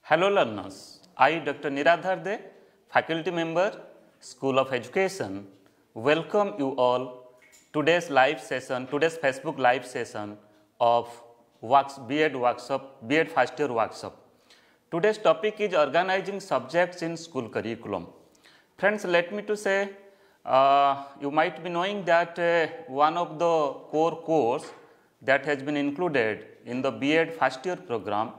Hello learners, I Dr. Niradhar De, faculty member, School of Education, welcome you all today's live session, today's Facebook live session of B.Ed workshop, B.Ed first year workshop. Today's topic is organizing subjects in school curriculum. Friends, let me to say, you might be knowing that one of the core course that has been included in the B.Ed first year program,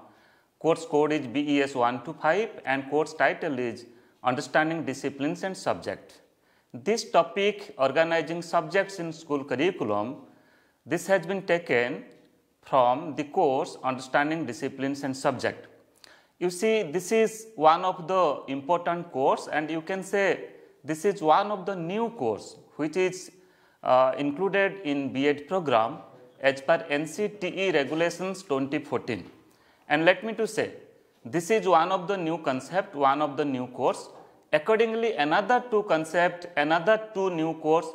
course code is BES 125 and course title is Understanding Disciplines and Subject. This topic, organizing subjects in school curriculum, this has been taken from the course Understanding Disciplines and Subject. You see, this is one of the important course, and you can say this is one of the new course which is included in B.Ed program as per NCTE regulations 2014. And let me to say, this is one of the new concept, one of the new course. Accordingly, another two concept, another two new course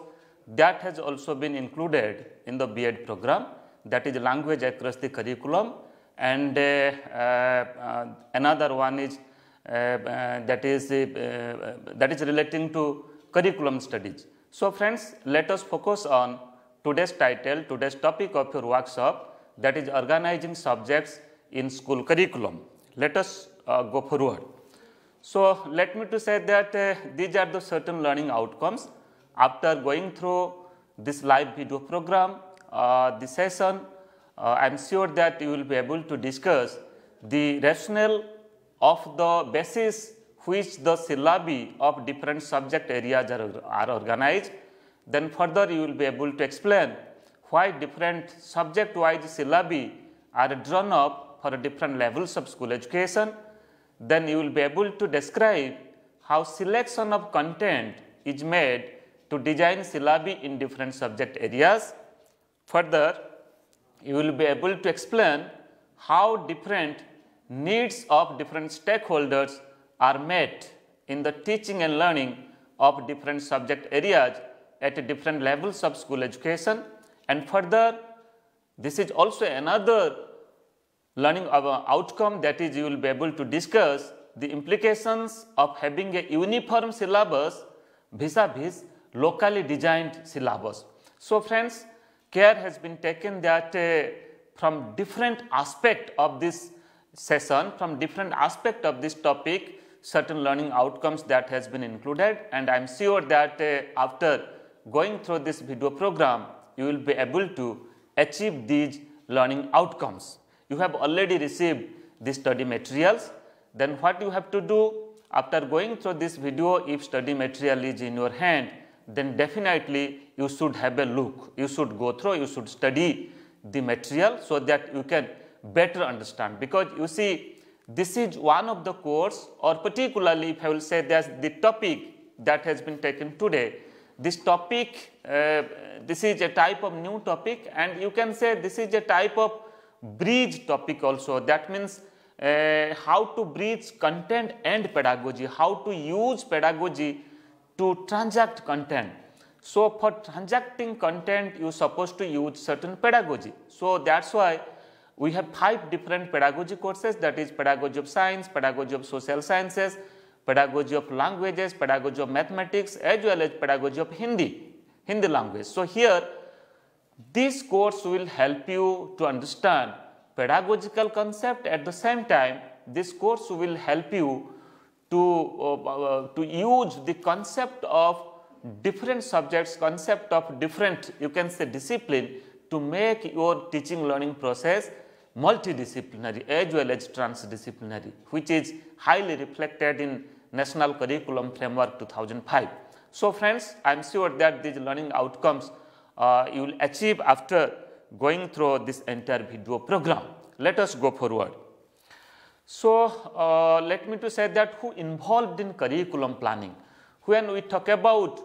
that has also been included in the B.Ed program, that is language across the curriculum, and another one is that is relating to curriculum studies. So friends, let us focus on today's title, today's topic of your workshop, that is organizing subjects in school curriculum. Let us go forward. So let me to say that these are the certain learning outcomes after going through this live video program, the session. I am sure that you will be able to discuss the rationale of the basis which the syllabi of different subject areas are organized. Then further you will be able to explain why different subject wise syllabi are drawn up for different levels of school education. Then you will be able to describe how selection of content is made to design syllabi in different subject areas. Further, you will be able to explain how different needs of different stakeholders are met in the teaching and learning of different subject areas at different levels of school education. And further, this is also another learning outcome, that is you will be able to discuss the implications of having a uniform syllabus vis-a-vis locally designed syllabus. So friends, care has been taken that from different aspect of this session, from different aspect of this topic, certain learning outcomes that has been included, and I am sure that after going through this video program, you will be able to achieve these learning outcomes. You have already received the study materials. Then what you have to do after going through this video, if study material is in your hand, then definitely you should have a look. You should go through, you should study the material so that you can better understand. Because you see, this is one of the course, or particularly if I will say that the topic that has been taken today, this topic, this is a type of new topic, and you can say this is a type of bridge topic also. That means how to bridge content and pedagogy, how to use pedagogy to transact content. So for transacting content, you are supposed to use certain pedagogy. So that's why we have 5 different pedagogy courses, that is pedagogy of science, pedagogy of social sciences, pedagogy of languages, pedagogy of mathematics, as well as pedagogy of Hindi language. So here, this course will help you to understand pedagogical concept. At the same time, this course will help you to use the concept of different subjects, concept of different, you can say, discipline, to make your teaching learning process multidisciplinary as well as transdisciplinary, which is highly reflected in National Curriculum Framework 2005. So friends, I am sure that these learning outcomes you will achieve after going through this entire video program. Let us go forward. So let me to say that who involved in curriculum planning. When we talk about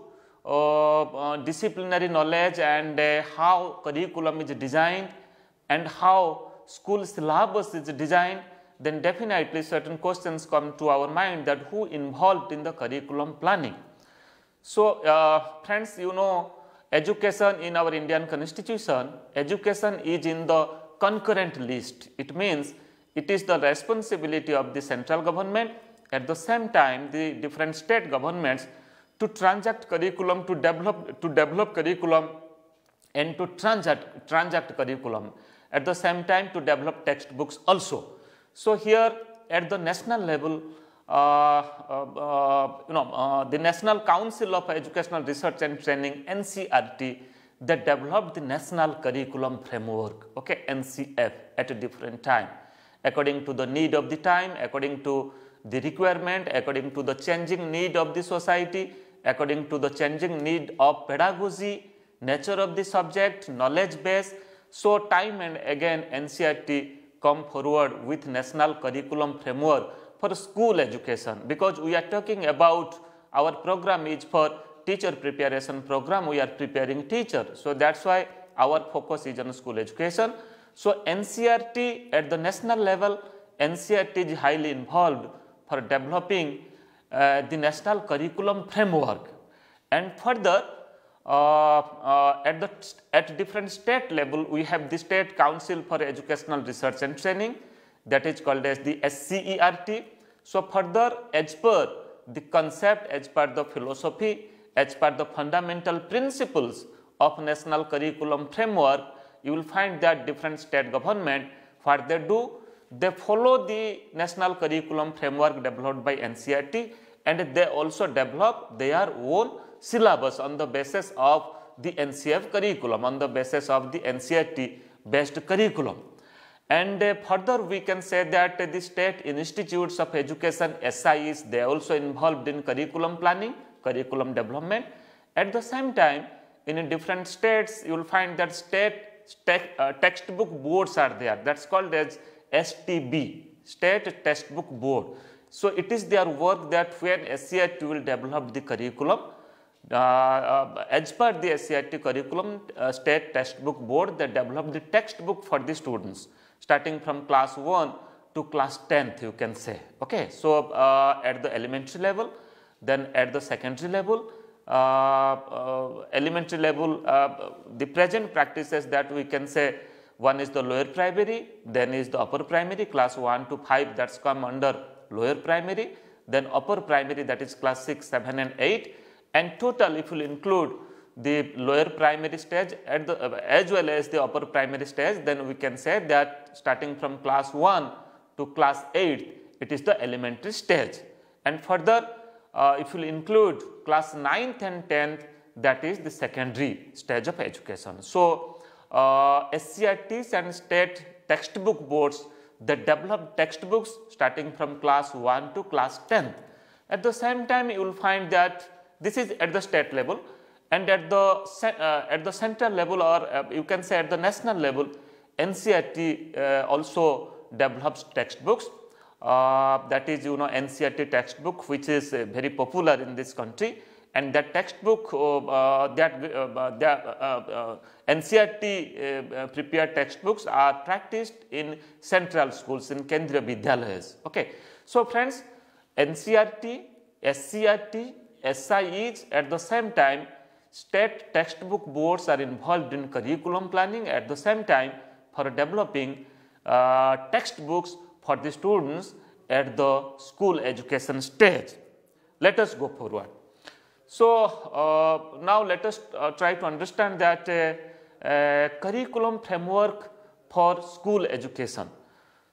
disciplinary knowledge and how curriculum is designed and how school syllabus is designed, then definitely certain questions come to our mind that who involved in the curriculum planning. So friends, you know, education in our Indian constitution, education is in the concurrent list. It means it is the responsibility of the central government. At the same time, the different state governments to transact curriculum, to develop curriculum and to transact curriculum. At the same time, to develop textbooks also. So here at the national level, the National Council of Educational Research and Training, NCRT, they developed the National Curriculum Framework, okay, NCF, at a different time, according to the need of the time, according to the requirement, according to the changing need of the society, according to the changing need of pedagogy, nature of the subject, knowledge base. So time and again NCRT come forward with National Curriculum Framework for school education, because we are talking about our program is for teacher preparation program, we are preparing teacher. So that's why our focus is on school education. So NCRT at the national level, NCRT is highly involved for developing the National Curriculum Framework, and further at different state level we have the State Council for Educational Research and Training, that is called as the SCERT. So further, as per the concept, as per the philosophy, as per the fundamental principles of National Curriculum Framework, you will find that different state government, what they do, they follow the National Curriculum Framework developed by NCRT, and they also develop their own syllabus on the basis of the NCF curriculum, on the basis of the NCRT based curriculum. And further we can say that the state institutes of education, SIEs, they are also involved in curriculum planning, curriculum development. At the same time, in different states you will find that state textbook boards are there, that is called as STB, State Textbook Board. So it is their work that when SCRT will develop the curriculum, as per the SCRT curriculum, State Textbook Board, they develop the textbook for the students starting from class 1 to class 10th, you can say. Okay, so at the elementary level, then at the secondary level, elementary level, the present practices that we can say, one is the lower primary, then is the upper primary, class 1 to 5, that's come under lower primary, then upper primary, that is class 6, 7 and 8, and total if you include the lower primary stage at the as well as the upper primary stage, then we can say that starting from class 1 to class 8, it is the elementary stage, and further if you include class 9th and 10th, that is the secondary stage of education. So SCRTs and state textbook boards, they develop textbooks starting from class 1 to class 10th. At the same time, you will find that this is at the state level, and at the central level, or you can say at the national level, NCRT also develops textbooks. That is, NCRT textbook, which is very popular in this country, and that textbook, NCRT prepared textbooks are practiced in central schools, in Kendriya Vidyalayas. Okay. So friends, NCRT, SCRT, SIEs, at the same time state textbook boards are involved in curriculum planning, at the same time for developing textbooks for the students at the school education stage. Let us go forward. So now let us try to understand that curriculum framework for school education.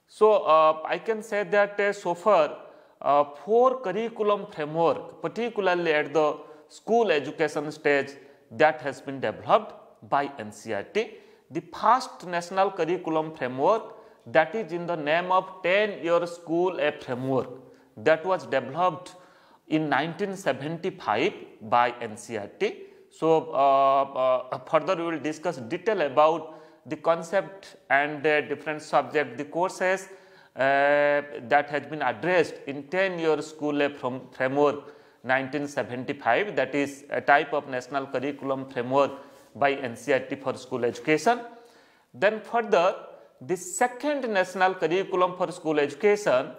So I can say that so far 4 curriculum framework, particularly at the school education stage, that has been developed by NCRT. The first national curriculum framework, that is in the name of 10-year school framework, that was developed in 1975 by NCRT. So further we will discuss detail about the concept and different subject, the courses that has been addressed in 10-year school framework 1975, that is a type of national curriculum framework by NCRT for school education. Then further, the second national curriculum for school education,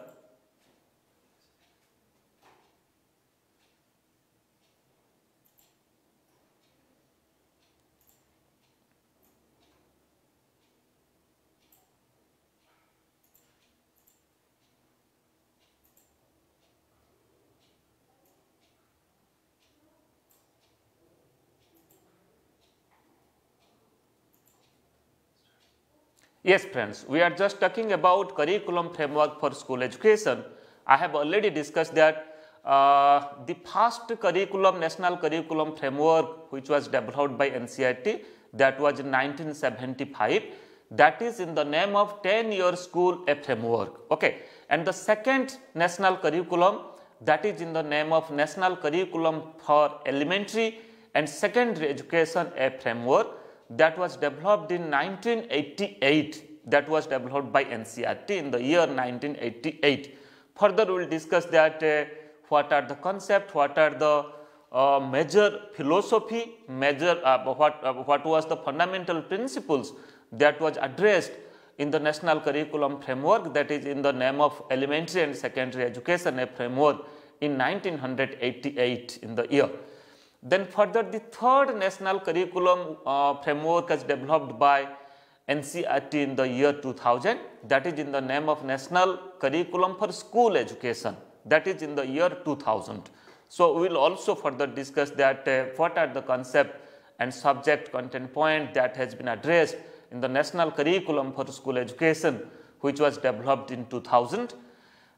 Yes friends, we are just talking about curriculum framework for school education. I have already discussed that the first curriculum, national curriculum framework which was developed by NCERT, that was in 1975, that is in the name of 10-year school a framework. Okay. And the second national curriculum, that is in the name of National Curriculum for Elementary and Secondary Education a framework, that was developed in 1988, that was developed by NCERT in the year 1988. Further we will discuss that what are the concepts, what are the major philosophy, what was the fundamental principles that was addressed in the national curriculum framework, that is in the name of Elementary and Secondary Education a framework in 1988 in the year. Then further the third national curriculum framework is developed by NCERT in the year 2000, that is in the name of National Curriculum for School Education, that is in the year 2000. So, we will also further discuss that what are the concept and subject content point that has been addressed in the National Curriculum for School Education, which was developed in 2000.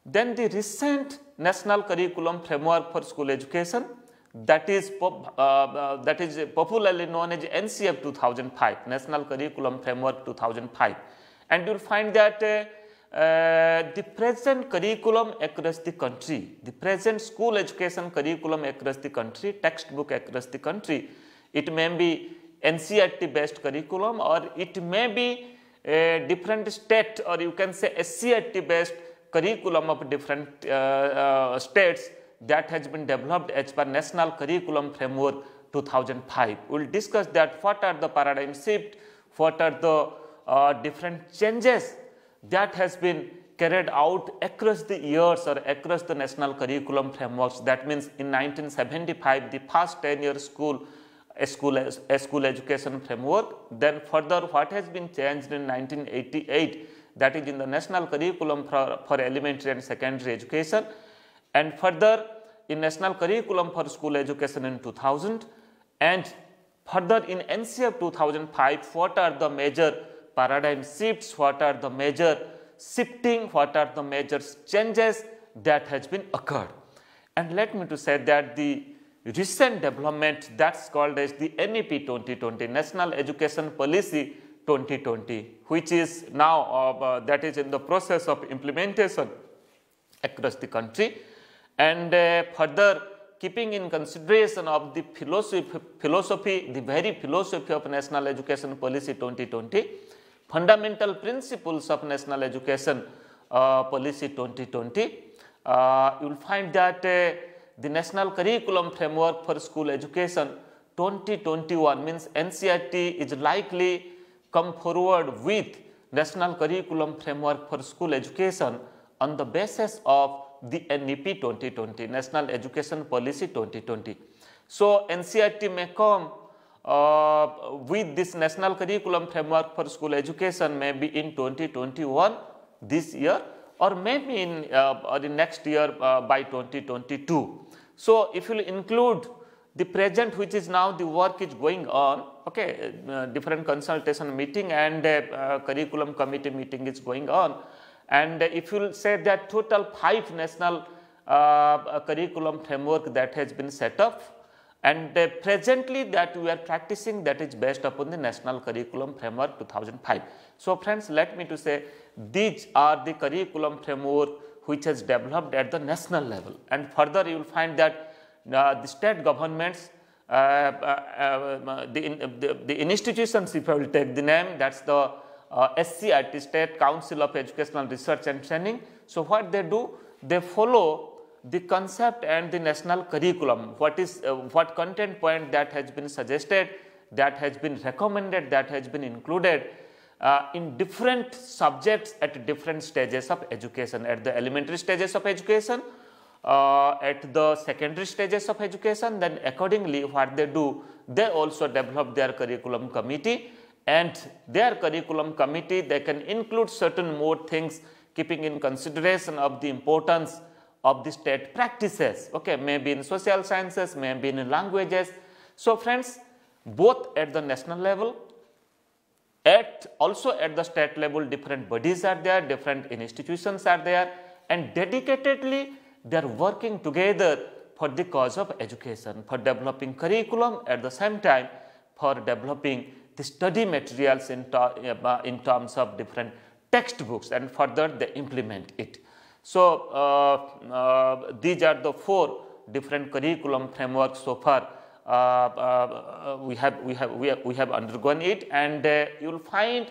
Then the recent National Curriculum Framework for School Education, that is popularly known as NCF 2005, National Curriculum Framework 2005. And you will find that the present curriculum across the country, the present school education curriculum across the country, textbook across the country, it may be NCERT based curriculum, or it may be a different state, or you can say SCERT based curriculum of different states that has been developed as per National Curriculum Framework 2005. We will discuss that what are the paradigm shift, what are the different changes that has been carried out across the years or across the national curriculum frameworks. That means in 1975 the first 10-year school education framework. Then further what has been changed in 1988, that is in the National Curriculum for Elementary and Secondary Education, and further in National Curriculum for School Education in 2000, and further in NCF 2005, what are the major paradigm shifts, what are the major shifting, what are the major changes that has been occurred. And let me to say that the recent development that's called as the NEP 2020, National Education Policy 2020, which is now that is in the process of implementation across the country. And further keeping in consideration of the philosophy, the very philosophy of National Education Policy 2020, fundamental principles of National Education Policy 2020, you will find that the National Curriculum Framework for School Education 2021 means NCERT is likely come forward with National Curriculum Framework for School Education on the basis of the NEP 2020, National Education Policy 2020. So, NCERT may come with this National Curriculum Framework for School Education maybe in 2021 this year, or maybe in the next year by 2022. So, if you include the present, which is now the work is going on, okay, different consultation meeting and curriculum committee meeting is going on, and if you say that total 5 national curriculum framework that has been set up, and presently that we are practicing, that is based upon the National Curriculum Framework 2005. So, friends, let me to say these are the curriculum framework which has developed at the national level, and further you will find that the state governments, the institutions, if I will take the name, that is the SCERT, State Council of Educational Research and Training. So, what they do? They follow the concept and the national curriculum, what content point that has been suggested, that has been recommended, that has been included in different subjects at different stages of education, at the elementary stages of education, at the secondary stages of education. Then accordingly what they do, they also develop their curriculum committee, and their curriculum committee they can include certain more things keeping in consideration of the importance of the state practices, okay, maybe in social sciences, maybe in languages. So, friends, both at the national level Also at the state level, different bodies are there, different institutions are there, and dedicatedly they are working together for the cause of education, for developing curriculum, at the same time for developing the study materials in terms of different textbooks, and further they implement it. So these are the 4 different curriculum frameworks so far. We have undergone it, and you will find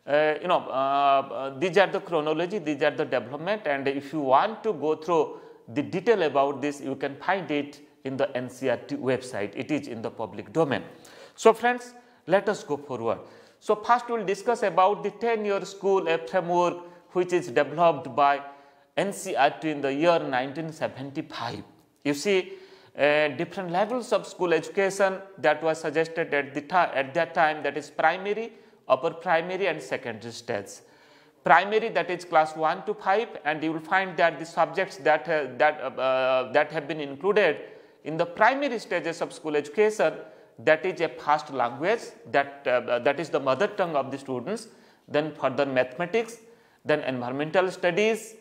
these are the chronology, these are the development, and if you want to go through the detail about this, you can find it in the NCERT website. It is in the public domain. So friends, let us go forward. So first we will discuss about the 10-year school framework which is developed by NCERT in the year 1975. You see, different levels of school education that was suggested at that time, that is primary, upper primary and secondary stage. Primary, that is class 1 to 5, and you will find that the subjects that have been included in the primary stages of school education, that is a first language, that is the mother tongue of the students, then further mathematics, then environmental studies,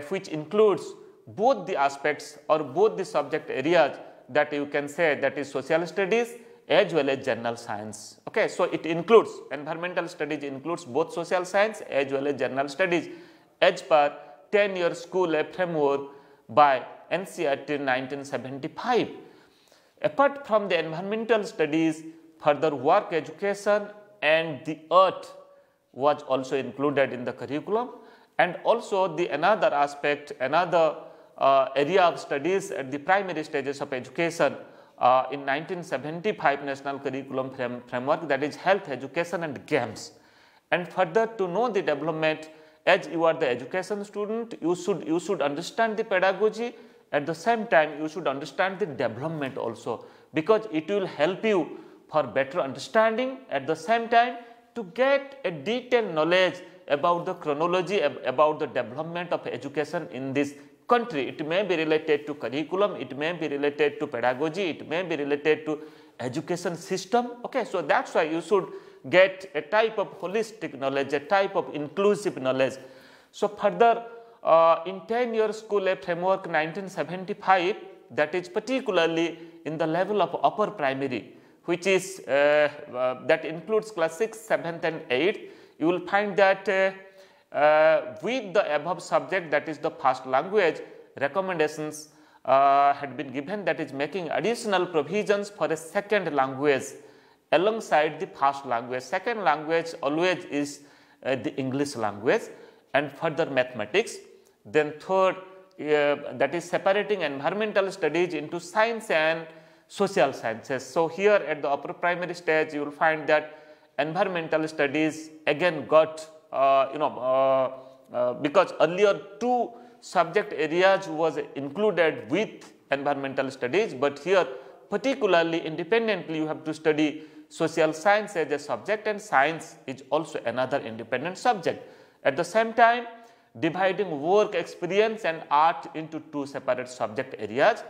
which includes both the aspects or both the subject areas, that you can say, that is social studies as well as general science. Okay, so it includes environmental studies, includes both social science as well as general studies as per 10-year school framework by NCERT in 1975. Apart from the environmental studies, further work education and the earth was also included in the curriculum, and also the another aspect, another area of studies at the primary stages of education in 1975 National Curriculum Framework, that is health, education and games. And further, to know the development, as you are the education student, you should understand the pedagogy, at the same time you should understand the development also, because it will help you for better understanding, at the same time to get a detailed knowledge about the chronology, about the development of education in this country. It may be related to curriculum, it may be related to pedagogy, it may be related to education system. Okay, so that's why you should get a type of holistic knowledge, a type of inclusive knowledge. So further, in 10-year school framework 1975, that is particularly in the level of upper primary, which is that includes class 6, 7th and 8th, you will find that with the above subject, that is the first language, recommendations had been given, that is making additional provisions for a second language alongside the first language. Second language always is the English language, and further mathematics. Then third, that is separating environmental studies into science and social sciences. So here at the upper primary stage, you will find that environmental studies again got because earlier 2 subject areas was included with environmental studies, but here particularly independently you have to study social science as a subject, and science is also another independent subject. At the same time, dividing work experience and art into 2 separate subject areas,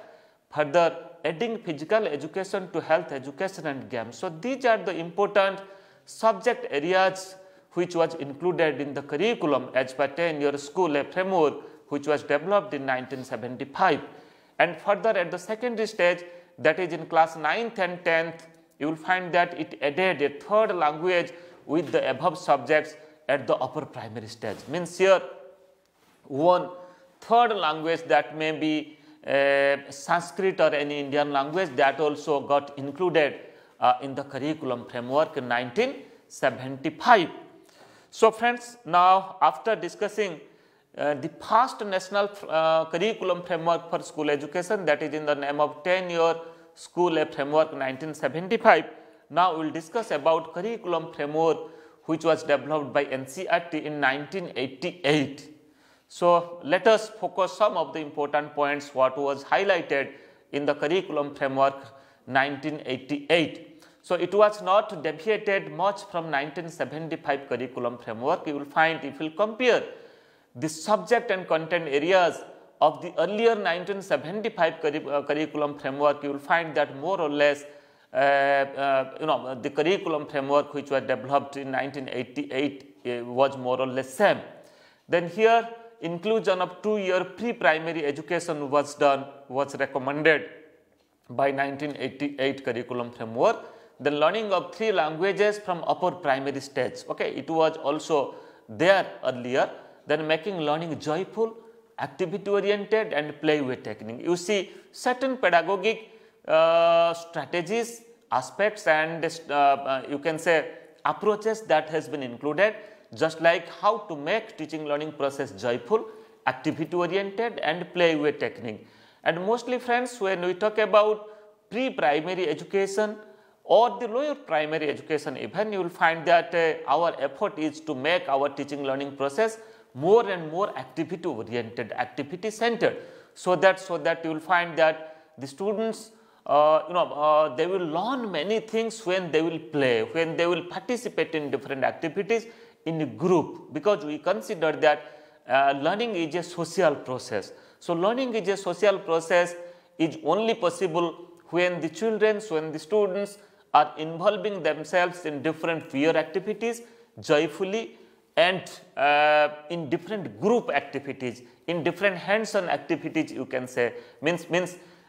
further adding physical education to health education and games. So these are the important subject areas which was included in the curriculum as per 10-year school framework, which was developed in 1975. And further at the secondary stage, that is in class 9th and 10th, you will find that it added a third language with the above subjects at the upper primary stage. Means here one third language, that may be Sanskrit or any Indian language, that also got included in the curriculum framework in 1975. So friends, now after discussing the first national curriculum framework for school education, that is in the name of 10-year school framework 1975, now we will discuss about curriculum framework which was developed by NCERT in 1988. So let us focus some of the important points what was highlighted in the curriculum framework 1988. So it was not deviated much from 1975 curriculum framework. You will find, if you compare the subject and content areas of the earlier 1975 curriculum framework, you will find that more or less the curriculum framework which was developed in 1988 was more or less same. Then here inclusion of 2-year pre-primary education was recommended by 1988 curriculum framework. The learning of 3 languages from upper primary stage, okay, it was also there earlier. Then making learning joyful, activity oriented and play way technique. You see certain pedagogic strategies, aspects and you can say approaches that has been included, just like how to make teaching learning process joyful, activity oriented and play way technique. And mostly friends, when we talk about pre-primary education or the lower primary education even, you will find that our effort is to make our teaching learning process more and more activity oriented, activity centered, so that you will find that the students they will learn many things when they will play, when they will participate in different activities in a group, because we consider that learning is a social process. So learning is a social process is only possible when the children, when the students are involving themselves in different peer activities joyfully and in different group activities, in different hands-on activities, you can say, means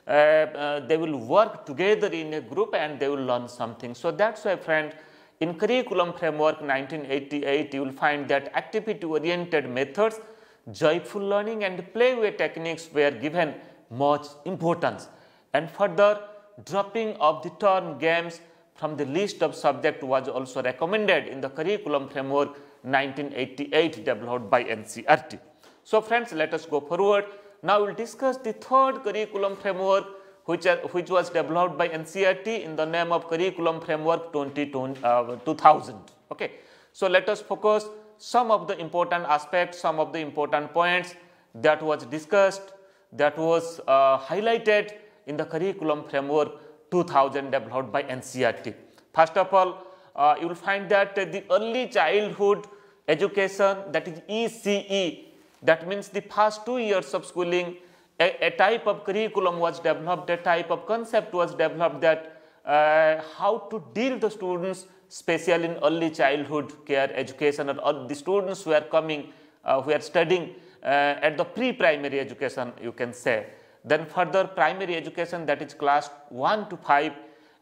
they will work together in a group and they will learn something. So that's why friend, in curriculum framework 1988 you will find that activity oriented methods, joyful learning and play way techniques were given much importance, and further dropping of the term games from the list of subject was also recommended in the curriculum framework 1988 developed by NCERT. So friends, let us go forward. Now we will discuss the third curriculum framework which was developed by NCERT in the name of curriculum framework 2000. Okay. So let us focus some of the important aspects, some of the important points that was discussed, that was highlighted in the curriculum framework 2000 developed by NCERT. First of all, you will find that the early childhood education, that is ECE, that means the first 2 years of schooling, a type of curriculum was developed, a type of concept was developed that how to deal the students, especially in early childhood care education, or the students who are coming, who are studying at the pre-primary education, you can say. Then further primary education, that is class 1 to 5,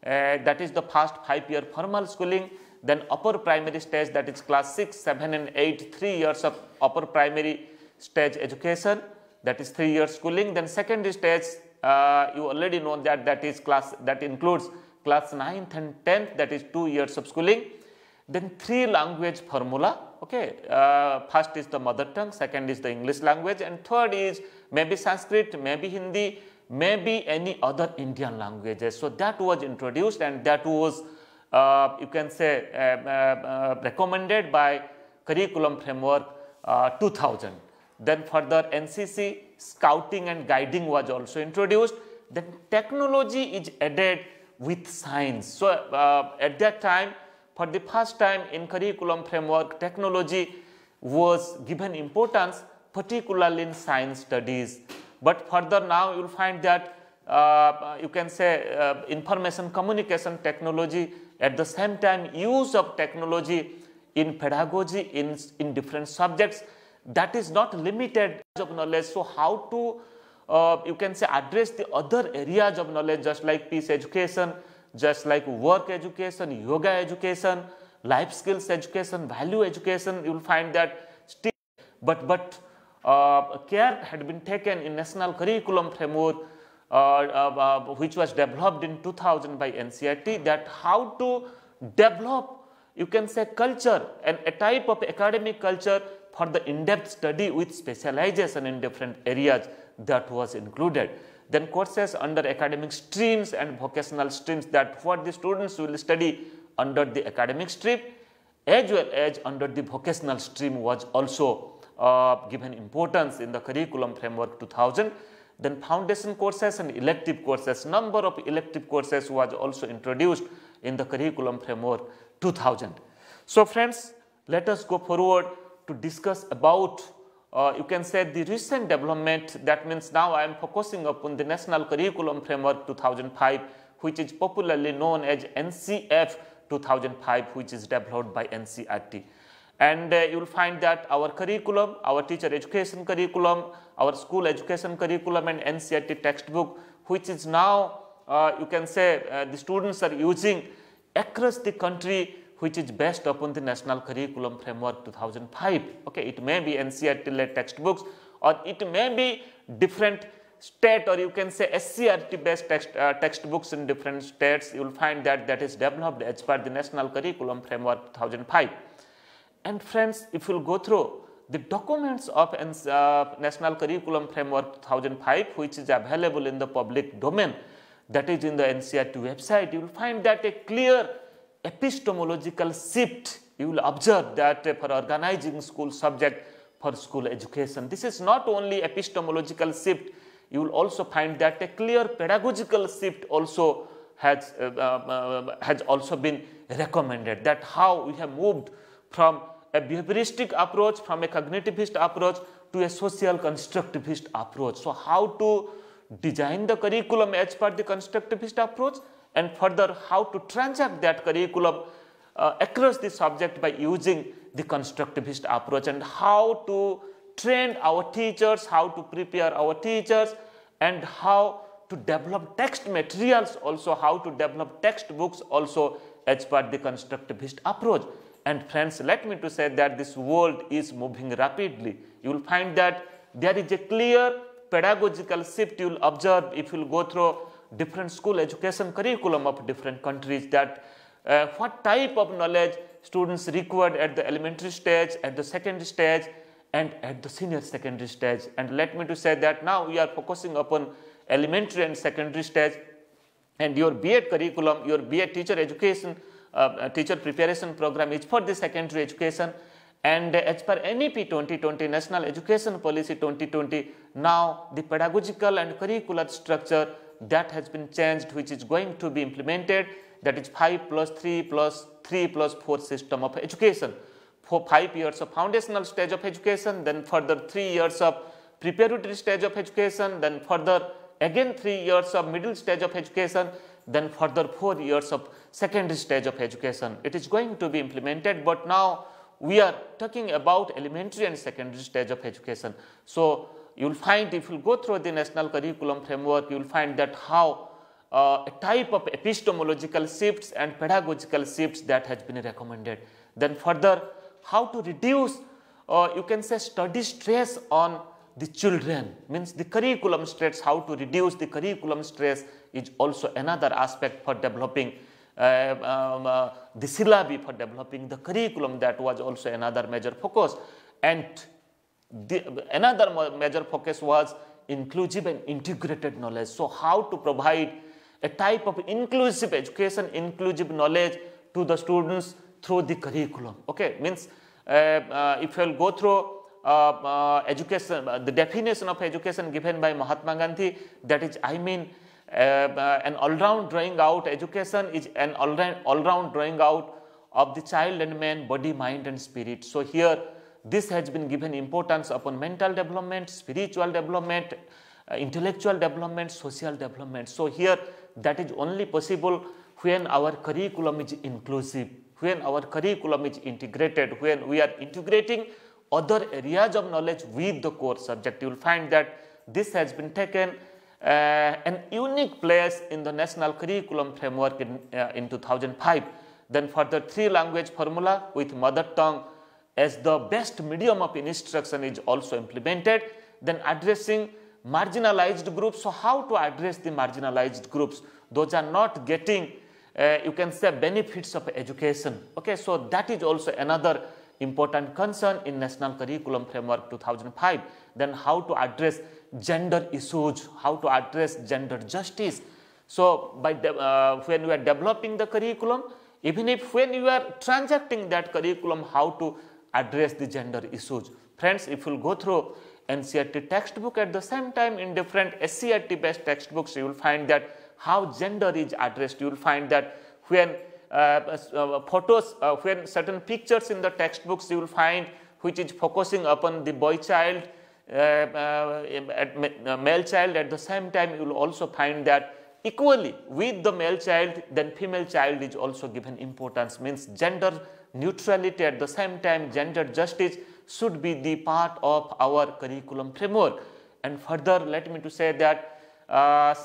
that is the first 5-year formal schooling. Then upper primary stage, that is class 6, 7 and 8, 3 years of upper primary stage education, that is 3 years schooling. Then secondary stage, you already know that is class, that includes class 9th and 10th, that is 2 years of schooling. Then 3 language formula, okay, first is the mother tongue, second is the English language and third is maybe Sanskrit, maybe Hindi, maybe any other Indian languages. So that was introduced and that was you can say recommended by curriculum framework 2000. Then further NCC, scouting and guiding was also introduced. Then technology is added with science. So at that time, for the first time in curriculum framework, technology was given importance, particularly in science studies. But further now you will find that you can say information communication technology, at the same time use of technology in pedagogy in different subjects, that is not limited of knowledge. So how to you can say address the other areas of knowledge, just like peace education, just like work education, yoga education, life skills education, value education, you will find that still, but care had been taken in national curriculum framework which was developed in 2000 by NCERT, that how to develop, you can say, culture and a type of academic culture for the in-depth study with specialization in different areas, that was included. Then courses under academic streams and vocational streams, that what the students will study under the academic stream as well as under the vocational stream was also given importance in the curriculum framework 2000. Then foundation courses and elective courses, number of elective courses was also introduced in the curriculum framework 2000. So friends, let us go forward to discuss about you can say the recent development. That means now I am focusing upon the national curriculum framework 2005 which is popularly known as NCF 2005, which is developed by NCERT. And you will find that our curriculum, our teacher education curriculum, our school education curriculum and NCERT textbook, which is now you can say the students are using across the country, which is based upon the National Curriculum Framework 2005. Okay, it may be NCERT-led textbooks, or it may be different state, or you can say SCERT-based textbooks in different states. You will find that that is developed as per the National Curriculum Framework 2005. And friends, if you will go through the documents of National Curriculum Framework 2005, which is available in the public domain, that is in the NCERT website, you will find that a clear epistemological shift you will observe that for organizing school subject for school education. This is not only epistemological shift, you will also find that a clear pedagogical shift also has also been recommended, that how we have moved from a behavioristic approach, from a cognitivist approach to a social constructivist approach. So how to design the curriculum as per the constructivist approach, and further how to transact that curriculum across the subject by using the constructivist approach, and how to train our teachers, how to prepare our teachers, and how to develop text materials also, how to develop textbooks also as per the constructivist approach. And friends, let me to say that this world is moving rapidly. You will find that there is a clear pedagogical shift you will observe if you will go through different school education curriculum of different countries, that what type of knowledge students required at the elementary stage, at the secondary stage, and at the senior secondary stage. And let me to say that now we are focusing upon elementary and secondary stage, and your B.Ed curriculum, your B.Ed teacher education, teacher preparation program is for the secondary education. And as per NEP 2020, National Education Policy 2020, now the pedagogical and curricular structure that has been changed, which is going to be implemented, that is 5+3+3+4 system of education. For 5 years of foundational stage of education, then further 3 years of preparatory stage of education, then further again 3 years of middle stage of education, then further 4 years of secondary stage of education. It is going to be implemented, but now we are talking about elementary and secondary stage of education. So you will find, if you go through the National Curriculum Framework, you will find that how a type of epistemological shifts and pedagogical shifts that has been recommended. Then further, how to reduce you can say study stress on the children, means the curriculum stress, how to reduce the curriculum stress is also another aspect for developing the syllabi, for developing the curriculum. That was also another major focus. And another major focus was inclusive and integrated knowledge. So how to provide a type of inclusive education, inclusive knowledge to the students through the curriculum. Okay, means if you will go through education, the definition of education given by Mahatma Gandhi, that is, I mean, an all-round drawing out, education is an all-round drawing out of the child and man, body, mind and spirit. So here this has been given importance upon mental development, spiritual development, intellectual development, social development. So here that is only possible when our curriculum is inclusive, when our curriculum is integrated, when we are integrating other areas of knowledge with the core subject. You will find that this has been taken an unique place in the National Curriculum Framework in 2005. Then further 3-language formula with mother tongue as the best medium of instruction is also implemented. Then addressing marginalized groups. So how to address the marginalized groups? Those are not getting you can say benefits of education. Okay, so that is also another important concern in National Curriculum Framework 2005. Then how to address gender issues, how to address gender justice. So by when you are developing the curriculum, even if when you are transacting that curriculum, how to address the gender issues. Friends, if you will go through NCERT textbook at the same time in different SCERT based textbooks, you will find that how gender is addressed. You will find that when photos, when certain pictures in the textbooks you will find which is focusing upon the boy child, male child, at the same time you will also find that equally with the male child, then female child is also given importance, means gender neutrality, at the same time gender justice should be the part of our curriculum framework. And further, let me to say that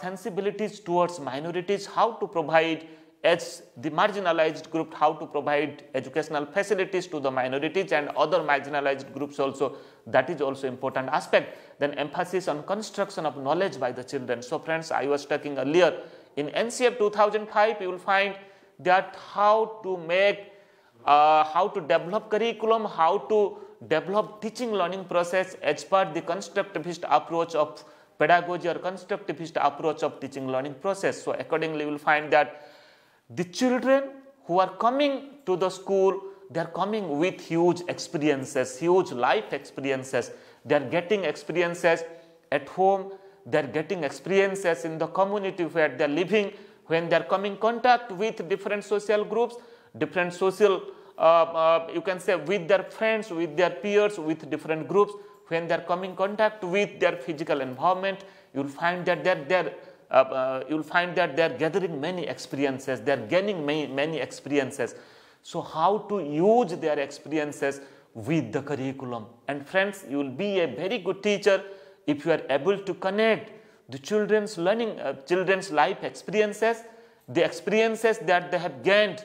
sensibilities towards minorities, how to provide as the marginalized group, how to provide educational facilities to the minorities and other marginalized groups also, that is also important aspect. Then emphasis on construction of knowledge by the children. So friends, I was talking earlier, in NCF 2005 you will find that how to make, how to develop curriculum, how to develop teaching learning process as per the constructivist approach of pedagogy or constructivist approach of teaching learning process. So accordingly you will find that the children who are coming to the school, they are coming with huge experiences, huge life experiences. They are getting experiences at home, they are getting experiences in the community where they are living. When they are coming in contact with different social groups, different social, you can say with their friends, with their peers, with different groups, when they are coming in contact with their physical environment, you will find that you will find that they are gathering many experiences, they are gaining many experiences. So how to use their experiences with the curriculum? And friends, you will be a very good teacher if you are able to connect the children's learning, children's life experiences, the experiences that they have gained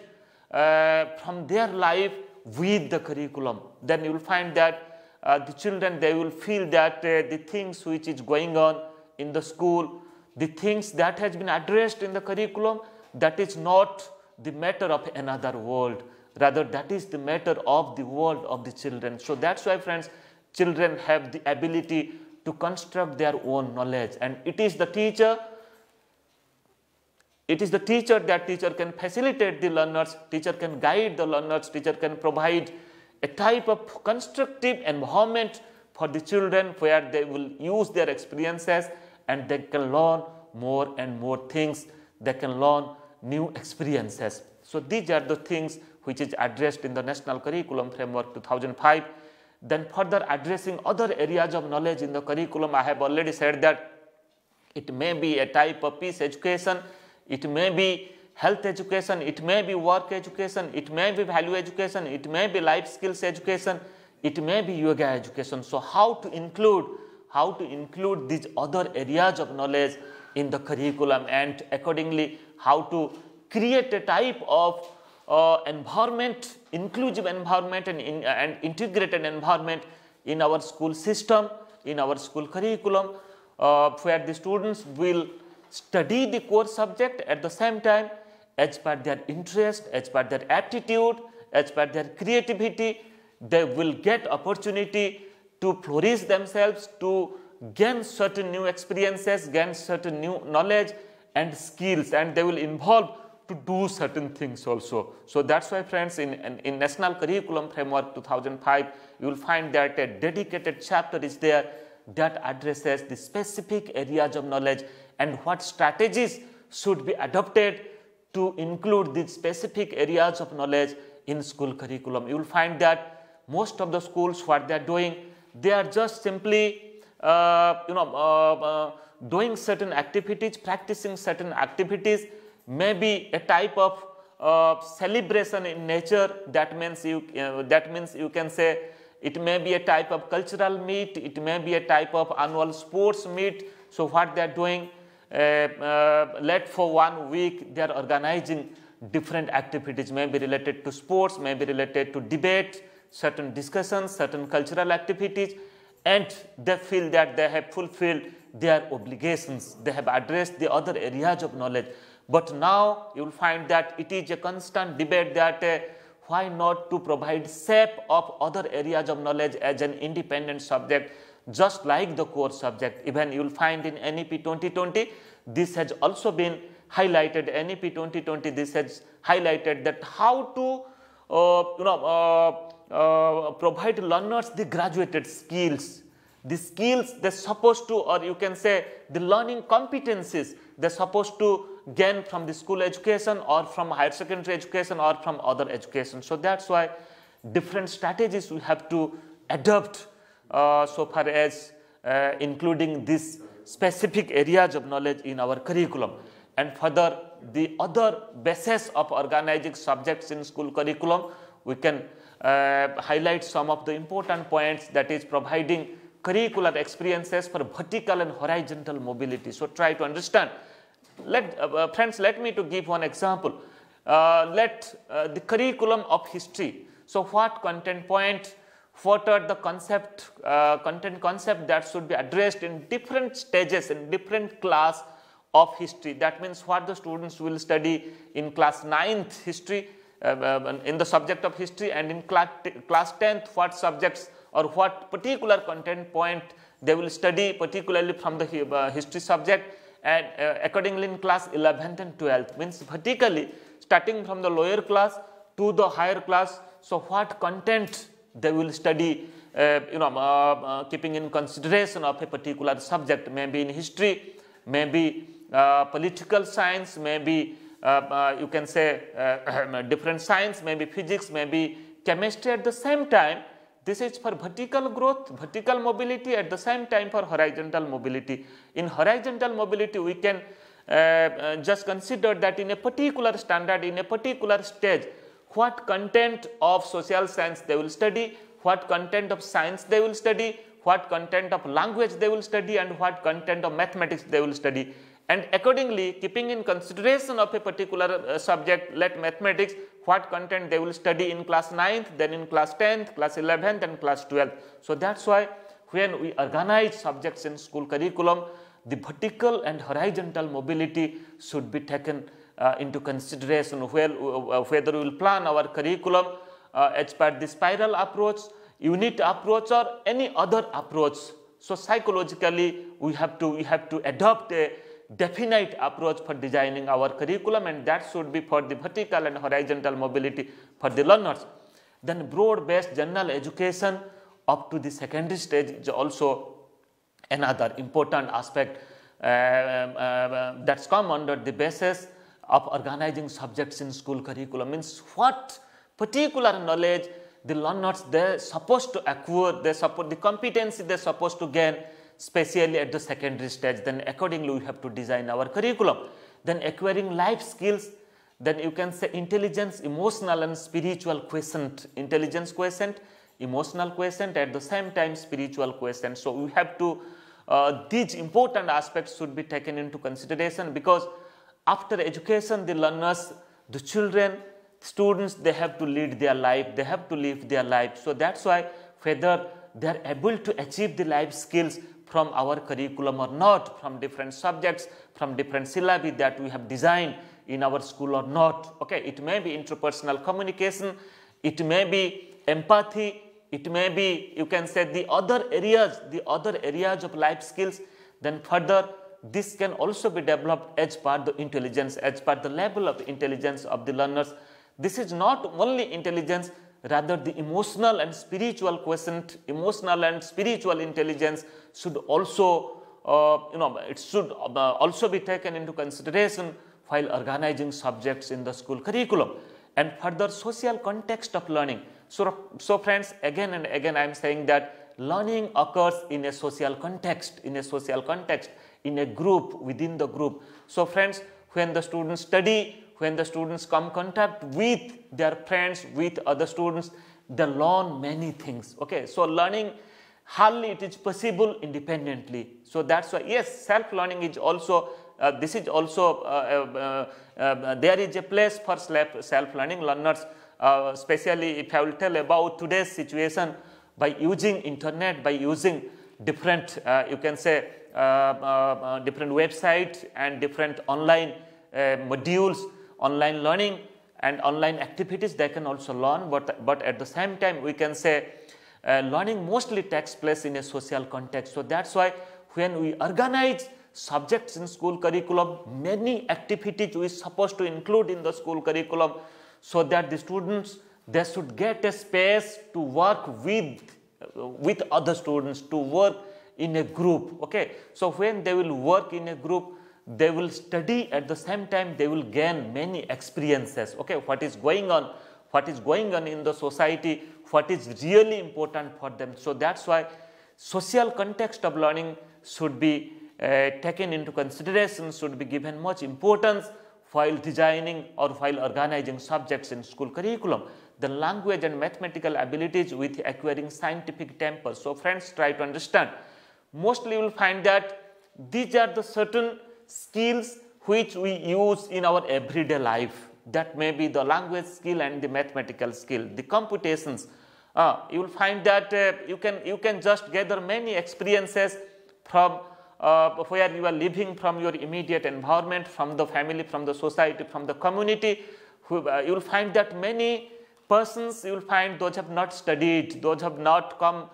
from their life with the curriculum. Then you will find that the children, they will feel that the things which is going on in the school, the things that has been addressed in the curriculum, that is not the matter of another world, rather that is the matter of the world of the children. So that's why friends, children have the ability to construct their own knowledge, and it is the teacher that teacher can facilitate the learners, teacher can guide the learners, teacher can provide a type of constructive environment for the children where they will use their experiences and they can learn more and more things, they can learn new experiences. So these are the things which is addressed in the National Curriculum Framework 2005. Then further addressing other areas of knowledge in the curriculum, I have already said that it may be a type of peace education, it may be health education, it may be work education, it may be value education, it may be life skills education, it may be yoga education. So how to include these other areas of knowledge in the curriculum, and accordingly how to create a type of environment, inclusive environment and integrated environment in our school system, in our school curriculum, where the students will study the core subject at the same time as per their interest, as per their aptitude, as per their creativity. They will get opportunity to flourish themselves, to gain certain new experiences, gain certain new knowledge and skills, and they will involve to do certain things also. So that's why friends, in National Curriculum Framework 2005, you will find that a dedicated chapter is there that addresses the specific areas of knowledge and what strategies should be adopted to include these specific areas of knowledge in school curriculum. You will find that most of the schools, what they are doing, they are just simply doing certain activities, practicing certain activities, maybe a type of celebration in nature. That means you can say it may be a type of cultural meet, it may be a type of annual sports meet. So what they are doing, let for 1 week they are organizing different activities, may be related to sports, may be related to debate, certain discussions, certain cultural activities, and they feel that they have fulfilled their obligations, they have addressed the other areas of knowledge. But now you will find that it is a constant debate that why not to provide shape of other areas of knowledge as an independent subject, just like the core subject. Even you will find in NEP 2020, this has also been highlighted. NEP 2020, this has highlighted that how to provide learners the graduated skills, the skills they're supposed to, or you can say the learning competencies they're supposed to gain from the school education or from higher secondary education or from other education. So that's why different strategies we have to adopt so far as including these specific areas of knowledge in our curriculum. And further, the other basis of organizing subjects in school curriculum, we can highlight some of the important points, that is providing curricular experiences for vertical and horizontal mobility. So try to understand. Friends, let me to give one example. The curriculum of history. So what content point, what are the content concept that should be addressed in different stages, in different class of history. That means what the students will study in class 9th history, in the subject of history, and in class 10th what subjects or what particular content point they will study particularly from the history subject, and accordingly in class 11th and 12th, means vertically starting from the lower class to the higher class. So what content they will study, keeping in consideration of a particular subject, maybe in history, maybe political science, maybe you can say different science, maybe physics, maybe chemistry. At the same time, this is for vertical growth, vertical mobility, at the same time for horizontal mobility. In horizontal mobility, we can just consider that in a particular standard, in a particular stage, what content of social science they will study, what content of science they will study, what content of language they will study, and what content of mathematics they will study. And accordingly, keeping in consideration of a particular subject, let mathematics, what content they will study in class 9th, then in class 10th, class 11th, and class 12th. So that's why when we organize subjects in school curriculum, the vertical and horizontal mobility should be taken into consideration, whether we will plan our curriculum as per the spiral approach, unit approach, or any other approach. So psychologically, we have to adopt a definite approach for designing our curriculum, and that should be for the vertical and horizontal mobility for the learners. Then broad-based general education up to the secondary stage is also another important aspect that's come under the basis of organizing subjects in school curriculum. Means what particular knowledge the learners they're supposed to acquire, the competency they're supposed to gain, especially at the secondary stage. Then accordingly we have to design our curriculum. Then acquiring life skills, then you can say intelligence, emotional and spiritual quotient, intelligence quotient, emotional quotient, at the same time spiritual quotient. So we have to these important aspects should be taken into consideration, because after education the learners, the children, students, they have to lead their life, they have to live their life. So that's why whether they are able to achieve the life skills from our curriculum or not, from different subjects, from different syllabi that we have designed in our school or not. Okay, it may be interpersonal communication, it may be empathy, it may be, you can say, the other areas of life skills. Then further this can also be developed as per the intelligence, as per the level of intelligence of the learners. This is not only intelligence, rather the emotional and spiritual quotient, emotional and spiritual intelligence should also it should also be taken into consideration while organizing subjects in the school curriculum. And further, social context of learning. So friends, again and again I am saying that learning occurs in a social context, in a group, within the group. So friends, when the students study, when the students come in contact with their friends, with other students, they learn many things. Okay, so learning hardly it is possible independently. So that's why, yes, self-learning is also there is a place for self-learning learners, especially if I will tell about today's situation, by using internet, by using different you can say different websites and different online modules, online learning and online activities, they can also learn, but at the same time we can say learning mostly takes place in a social context. So that's why when we organize subjects in school curriculum, many activities we are supposed to include in the school curriculum, so that the students, they should get a space to work with other students, to work in a group. Okay, so when they will work in a group, they will study, at the same time they will gain many experiences. Okay, what is going on in the society, what is really important for them. So that's why social context of learning should be taken into consideration, should be given much importance while designing or while organizing subjects in school curriculum. The language and mathematical abilities with acquiring scientific temper. So friends, try to understand. Mostly you will find that these are the certain skills which we use in our everyday life. That may be the language skill and the mathematical skill, the computations. You will find that you can just gather many experiences from where you are living, from your immediate environment, from the family, from the society, from the community. You will find that many persons, you will find those have not studied, those have not come,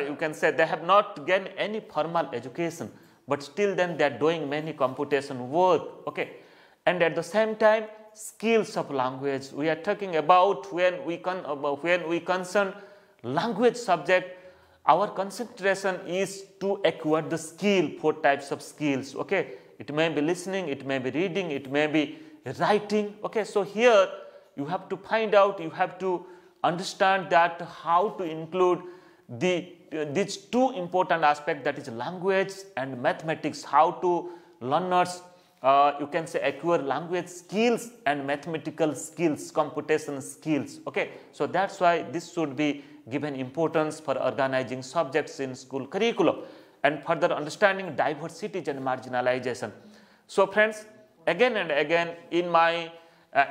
you can say they have not gained any formal education, but still then they are doing many computation work. Okay, and at the same time, skills of language. We are talking about when we concern language subject, our concentration is to acquire the skill, 4 types of skills. Okay, it may be listening, it may be reading, it may be writing. Okay, so here you have to find out, you have to understand that how to include these 2 important aspects, that is language and mathematics, how to learners you can say acquire language skills and mathematical skills, computation skills. Okay, so that's why this should be given importance for organizing subjects in school curriculum and further understanding diversity and marginalization. So friends, again and again in my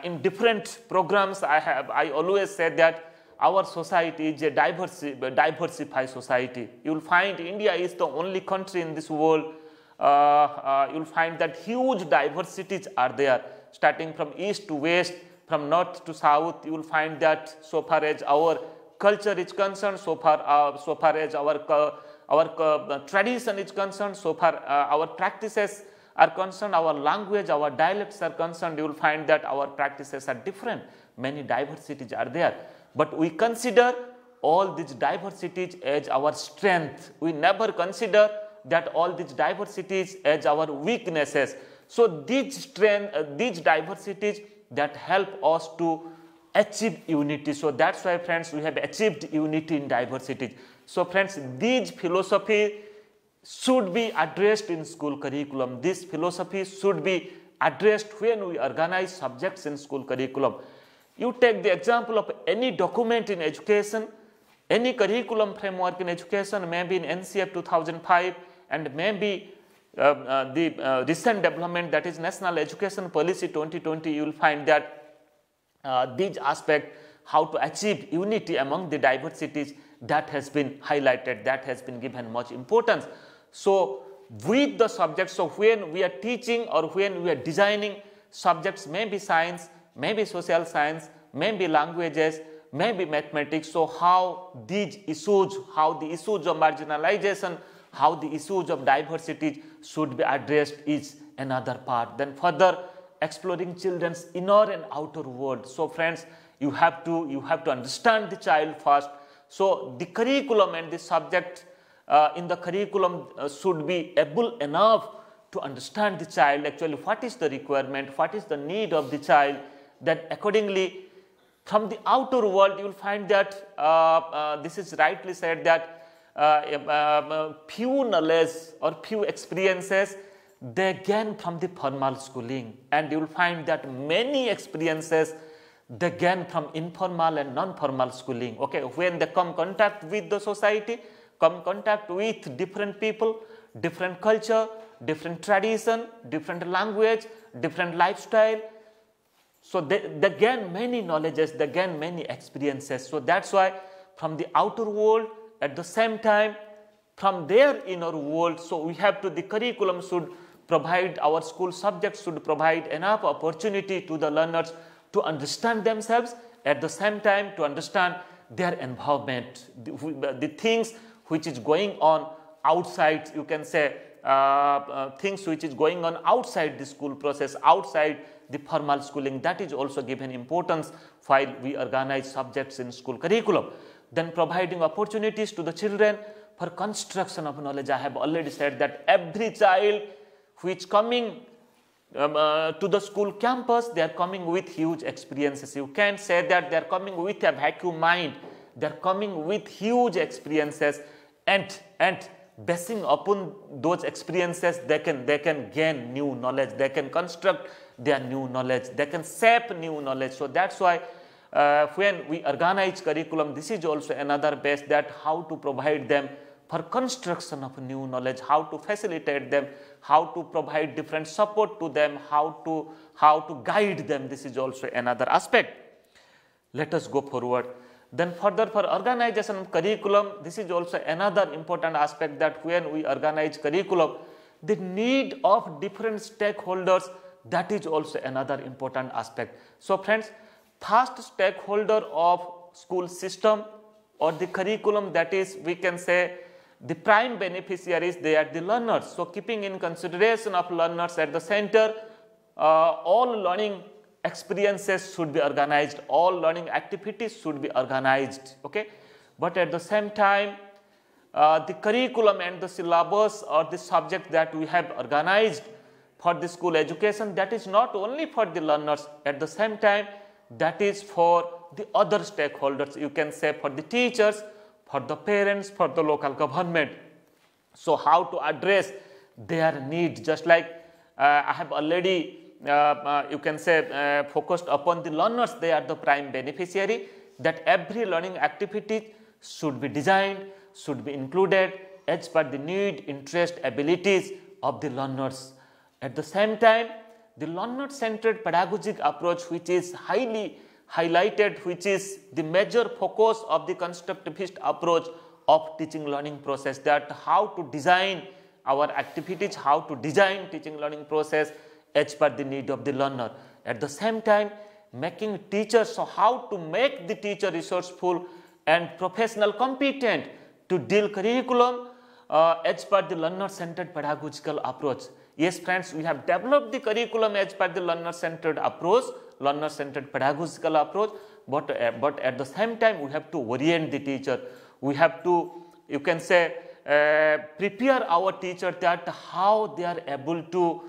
in different programs I always said that our society is a diversified society. You will find India is the only country in this world. You will find that huge diversities are there, starting from east to west, from north to south. You will find that so far as our culture is concerned, so far as our tradition is concerned, so far our practices are concerned, our language, our dialects are concerned, you will find that our practices are different. Many diversities are there, but we consider all these diversities as our strength. We never consider that all these diversities as our weaknesses. So these diversities that help us to achieve unity. So that's why friends, we have achieved unity in diversity. So friends, these philosophy should be addressed in school curriculum. This philosophy should be addressed when we organize subjects in school curriculum. You take the example of any document in education, any curriculum framework in education, maybe in NCF 2005 and maybe the recent development, that is National Education Policy 2020, you will find that these aspects, how to achieve unity among the diversities, that has been highlighted, that has been given much importance. So with the subjects, so when we are teaching or when we are designing subjects, maybe science, maybe social science, maybe languages, maybe mathematics, so how these issues, how the issues of marginalization, how the issues of diversity should be addressed is another part. Then further exploring children's inner and outer world. So friends, you have to understand the child first. So the curriculum and the subject in the curriculum should be able enough to understand the child, actually what is the requirement, what is the need of the child. Then accordingly, from the outer world, you will find that this is rightly said that few knowledge or few experiences they gain from the formal schooling, and you will find that many experiences they gain from informal and non-formal schooling. Okay, when they come contact with the society, come contact with different people, different culture, different tradition, different language, different lifestyle. So they gain many knowledges, they gain many experiences. So that's why from the outer world, at the same time from their inner world, so we have to, the curriculum should provide, our school subjects should provide enough opportunity to the learners to understand themselves, at the same time to understand their environment, the things which is going on outside, you can say things which is going on outside the school process, outside the formal schooling, that is also given importance while we organize subjects in school curriculum. Then providing opportunities to the children for construction of knowledge. I have already said that every child who is coming to the school campus, they are coming with huge experiences. You can't say that they are coming with a vacuum mind. They are coming with huge experiences, and basing upon those experiences, they can gain new knowledge, they can construct their new knowledge, they can shape new knowledge. So that's why when we organize curriculum, this is also another base, that how to provide them for construction of new knowledge, how to facilitate them, how to provide different support to them, how to guide them. This is also another aspect. Let us go forward. Then further, for organization of curriculum, this is also another important aspect, that when we organize curriculum, the need of different stakeholders, that is also another important aspect. So friends, first stakeholder of school system or the curriculum, that is, we can say the prime beneficiaries, they are the learners. So keeping in consideration of learners at the center, all learning experiences should be organized, all learning activities should be organized, okay. But at the same time, the curriculum and the syllabus or the subject that we have organized for the school education, that is not only for the learners, at the same time that is for the other stakeholders, you can say for the teachers, for the parents, for the local government. So how to address their need, just like I have already you can say focused upon the learners, they are the prime beneficiary, that every learning activity should be designed, should be included as per the need, interest, abilities of the learners. At the same time, the learner-centered pedagogic approach, which is highly highlighted, which is the major focus of the constructivist approach of teaching learning process, that how to design our activities, how to design teaching learning process as per the need of the learner. At the same time, making teachers, so how to make the teacher resourceful and professional competent to deal curriculum as per the learner-centered pedagogical approach. Yes friends, we have developed the curriculum as per the learner-centered approach, learner-centered pedagogical approach, but at the same time we have to orient the teacher. We have to, you can say, prepare our teacher that how they are able to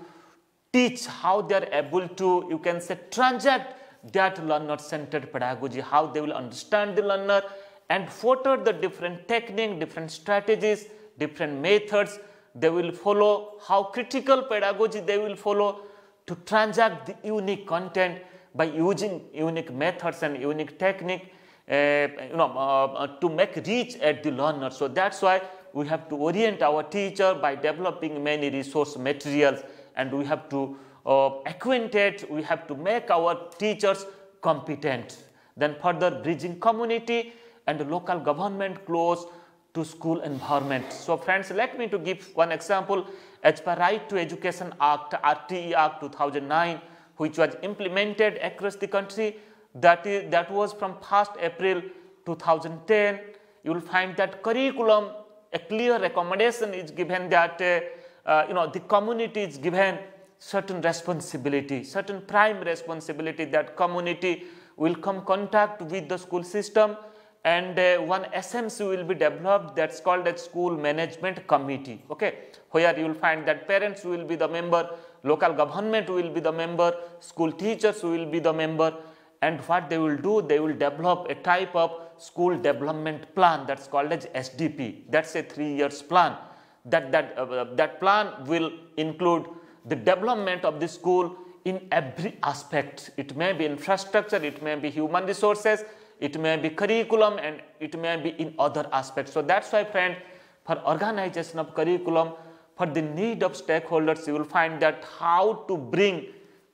teach, how they are able to, you can say, transact that learner-centered pedagogy, how they will understand the learner and what are the different techniques, different strategies, different methods they will follow, how critical pedagogy they will follow to transact the unique content by using unique methods and unique technique to make reach at the learner. So that's why we have to orient our teacher by developing many resource materials, and we have to we have to make our teachers competent. Then further, bridging community and local government close to school environment. So friends, let me to give one example. As per Right to Education Act, RTE Act 2009, which was implemented across the country, that was from 1st April 2010, you will find that curriculum, a clear recommendation is given that the community is given certain responsibility, certain prime responsibility, that community will come contact with the school system, and one SMC will be developed, that's called a school management committee, okay, where you will find that parents will be the member, local government will be the member, school teachers will be the member, and what they will do, they will develop a type of school development plan, that's called as SDP. That's a 3 years plan. That plan will include the development of the school in every aspect. It may be infrastructure, it may be human resources, it may be curriculum, and it may be in other aspects. So that's why friend, for organization of curriculum, for the need of stakeholders, you will find that how to bring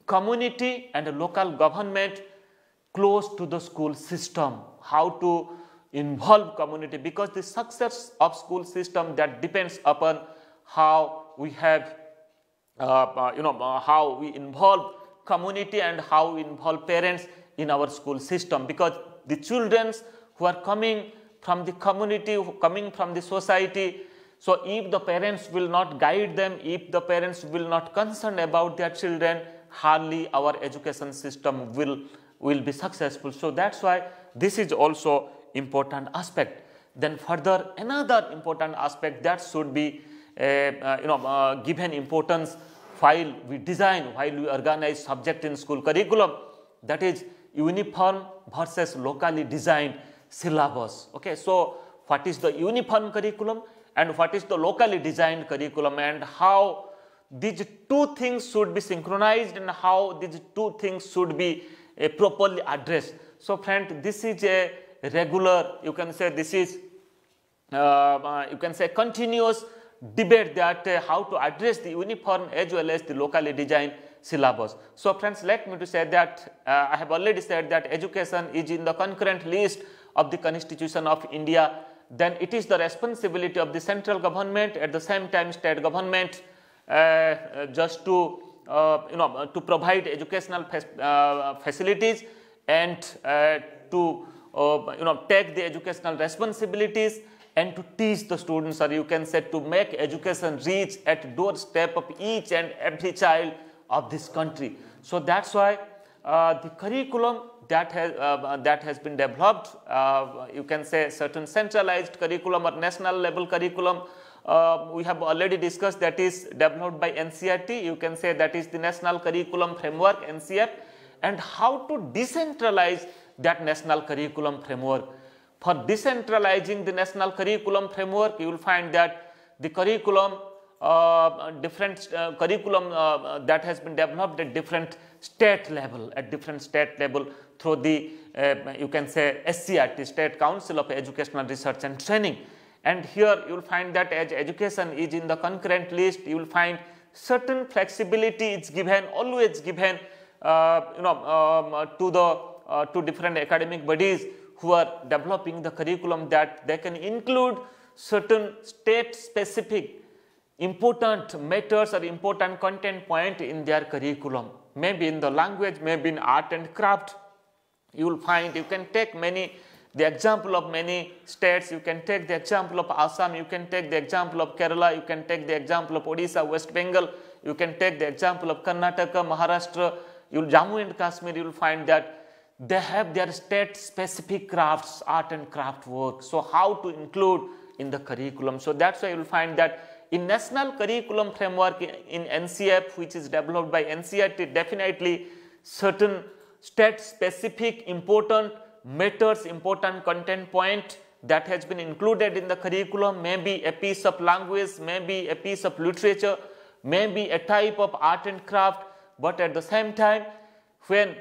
community and local government close to the school system, how to involve community, because the success of school system, that depends upon how we have how we involve community and how we involve parents in our school system, because the children who are coming from the community, coming from the society, so if the parents will not guide them, if the parents will not concern about their children, hardly our education system will be successful. So that's why this is also important aspect. Then further, another important aspect that should be given importance while we design, while we organize subject in school curriculum, that is uniform versus locally designed syllabus. Okay, so what is the uniform curriculum and what is the locally designed curriculum, and how these two things should be synchronized and how these two things should be properly addressed. So friend, this is a regular, you can say this is you can say continuous debate that how to address the uniform as well as the locally designed syllabus. So friends, let me to say that I have already said that education is in the concurrent list of the Constitution of India. Then it is the responsibility of the central government, at the same time state government, just to to provide educational facilities and to take the educational responsibilities and to teach the students, or you can say to make education reach at doorstep of each and every child of this country. So that's why the curriculum that has been developed, you can say certain centralized curriculum or national level curriculum, we have already discussed, that is developed by NCERT. You can say that is the National Curriculum Framework, NCF, and how to decentralize that national curriculum framework. For decentralizing the national curriculum framework, you will find that the curriculum, different curriculum that has been developed at different state level, through the you can say SCRT, State Council of Educational Research and Training. And here you will find that as education is in the concurrent list, you will find certain flexibility is given, always given to different academic bodies who are developing the curriculum, that they can include certain state specific important matters or important content point in their curriculum, maybe in the language, maybe in art and craft. You will find, you can take the example of many states, you can take the example of Assam, you can take the example of Kerala, you can take the example of Odisha, West Bengal, you can take the example of Karnataka, Maharashtra, Jammu and Kashmir. You will find that they have their state specific crafts, art and craft work. So how to include in the curriculum? So that's why you will find that in National Curriculum Framework in NCF, which is developed by NCERT, definitely certain state specific important matters, important content point that has been included in the curriculum, maybe a piece of language, maybe a piece of literature, maybe a type of art and craft. But at the same time, when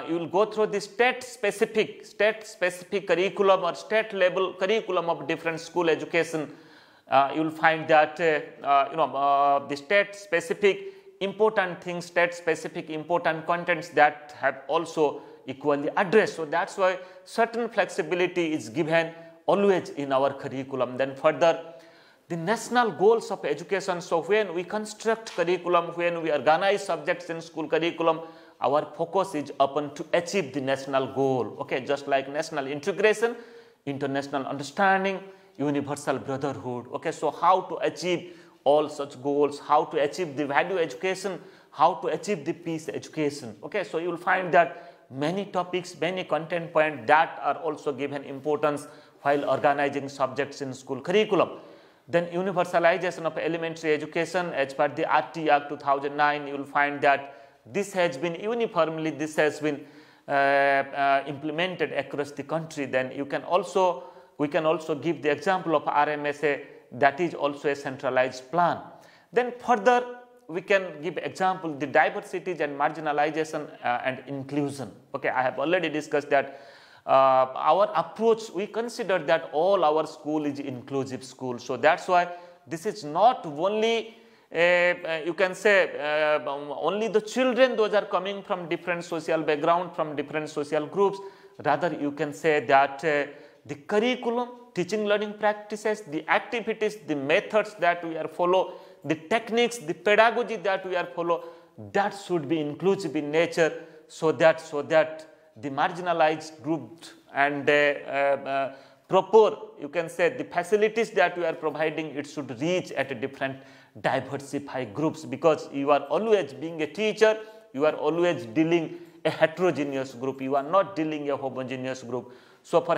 you will go through the state specific curriculum or state level curriculum of different school education, you will find that the state specific important things, state specific important contents that have also equally addressed. So that's why certain flexibility is given always in our curriculum. Then further, the national goals of education. So when we construct curriculum, when we organize subjects in school curriculum, our focus is upon to achieve the national goal. Okay, just like national integration, international understanding, universal brotherhood. Okay, so how to achieve all such goals, how to achieve the value education, how to achieve the peace education. Okay, so you will find that many topics, many content points that are also given importance while organizing subjects in school curriculum. Then universalization of elementary education as per the RT Act 2009, you will find that this has been uniformly, implemented across the country. Then we can also give the example of RMSA, that is also a centralized plan. Then further, we can give example the diversities and marginalization and inclusion. Okay, I have already discussed that our approach, we consider that all our school is inclusive school. So that's why this is not only you can say only the children, those are coming from different social background, from different social groups. Rather, you can say that the curriculum, teaching learning practices, the activities, the methods that we are follow, the techniques, the pedagogy that we are follow, that should be inclusive in nature, so that the marginalized groups and proper, you can say, the facilities that we are providing, it should reach at a different diversified groups, because you are always, being a teacher, you are always dealing a heterogeneous group, you are not dealing a homogeneous group. So for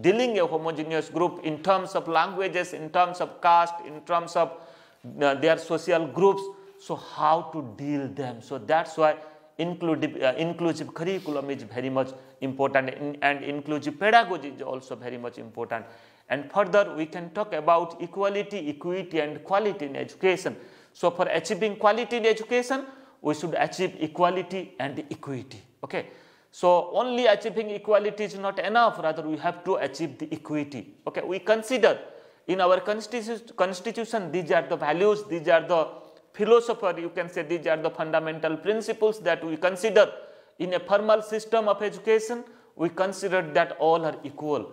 dealing a homogeneous group in terms of languages, in terms of caste, in terms of their social groups, so how to deal them? So that's why inclusive curriculum is very much important, and inclusive pedagogy is also very much important. And further, we can talk about equality, equity and quality in education. So for achieving quality in education, we should achieve equality and equity. Okay. So only achieving equality is not enough, rather we have to achieve the equity. Okay. We consider in our constitution, these are the values, these are the philosophy, you can say these are the fundamental principles that we consider. In a formal system of education, we consider that all are equal.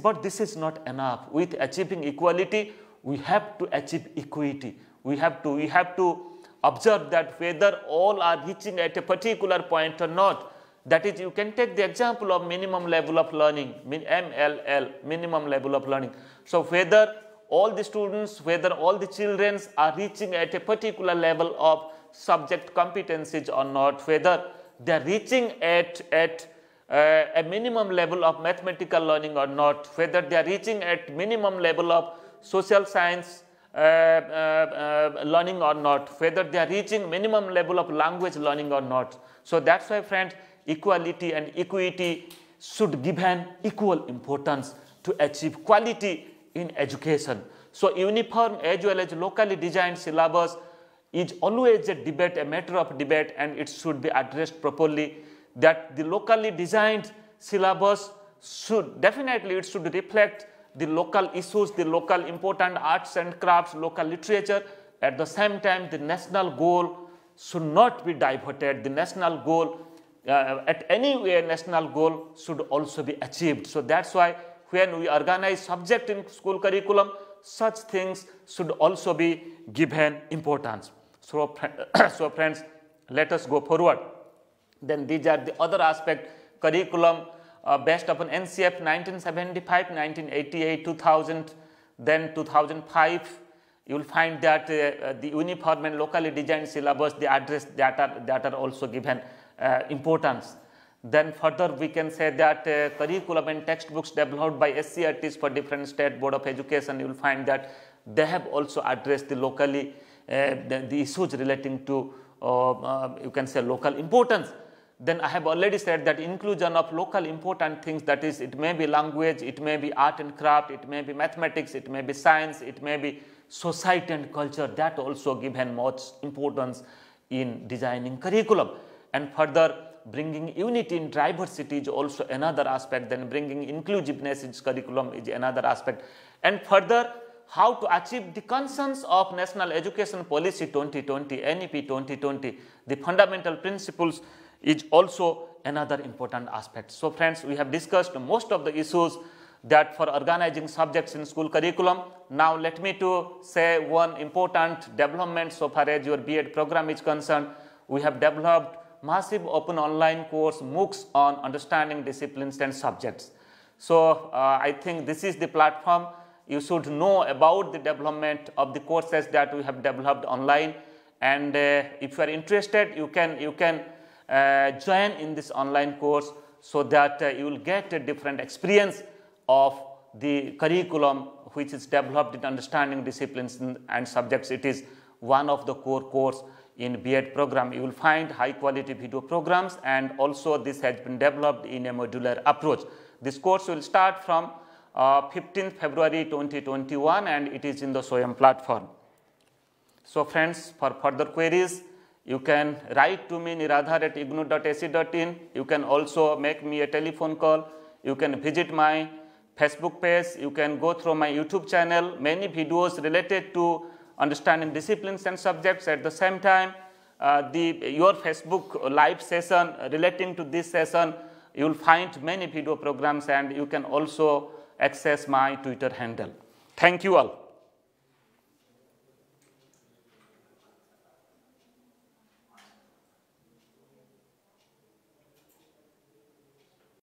But this is not enough. With achieving equality, we have to achieve equity. We have to observe that whether all are reaching at a particular point or not. That is, you can take the example of minimum level of learning, MLL, minimum level of learning. So whether all the students, whether all the children are reaching at a particular level of subject competencies or not, whether they are reaching at a minimum level of mathematical learning or not, whether they are reaching at minimum level of social science learning or not, whether they are reaching minimum level of language learning or not. So that's why, friends, equality and equity should give an equal importance to achieve quality in education. So uniform as well as locally designed syllabus is always a matter of debate, and it should be addressed properly. That the locally designed syllabus should reflect the local issues, the local important arts and crafts, local literature. At the same time, the national goal should not be diverted. The national goal, at any way, national goal should also be achieved. So that's why when we organize subject in school curriculum, such things should also be given importance. So friends, let us go forward. Then these are the other aspect, curriculum based upon NCF 1975, 1988, 2000, then 2005. You will find that the uniform and locally designed syllabus, the address that are also given importance. Then further we can say that curriculum and textbooks developed by SCRTs for different state board of education, you will find that they have also addressed the locally the issues relating to you can say local importance. Then I have already said that inclusion of local important things, that is, it may be language, it may be art and craft, it may be mathematics, it may be science, it may be society and culture, that also given much importance in designing curriculum. And further, bringing unity in diversity is also another aspect. Then bringing inclusiveness in curriculum is another aspect. And further, how to achieve the concerns of National Education Policy 2020, NEP 2020, the fundamental principles is also another important aspect. So friends, we have discussed most of the issues that for organizing subjects in school curriculum. Now let me to say one important development so far as your B.Ed program is concerned. We have developed massive open online course MOOCs on understanding disciplines and subjects. So I think this is the platform. You should know about the development of the courses that we have developed online, and if you are interested, you can join in this online course, so that you will get a different experience of the curriculum which is developed in understanding disciplines and subjects. It is one of the core course in B.Ed program. You will find high quality video programs, and also this has been developed in a modular approach. This course will start from 15th February 2021, and it is in the SWAYAM platform. So friends, for further queries, you can write to me niradhar@ignou.ac.in. You can also make me a telephone call. You can visit my Facebook page. You can go through my YouTube channel. Many videos related to understanding disciplines and subjects. At the same time, your Facebook live session relating to this session, you will find many video programs, and you can also access my Twitter handle. Thank you all.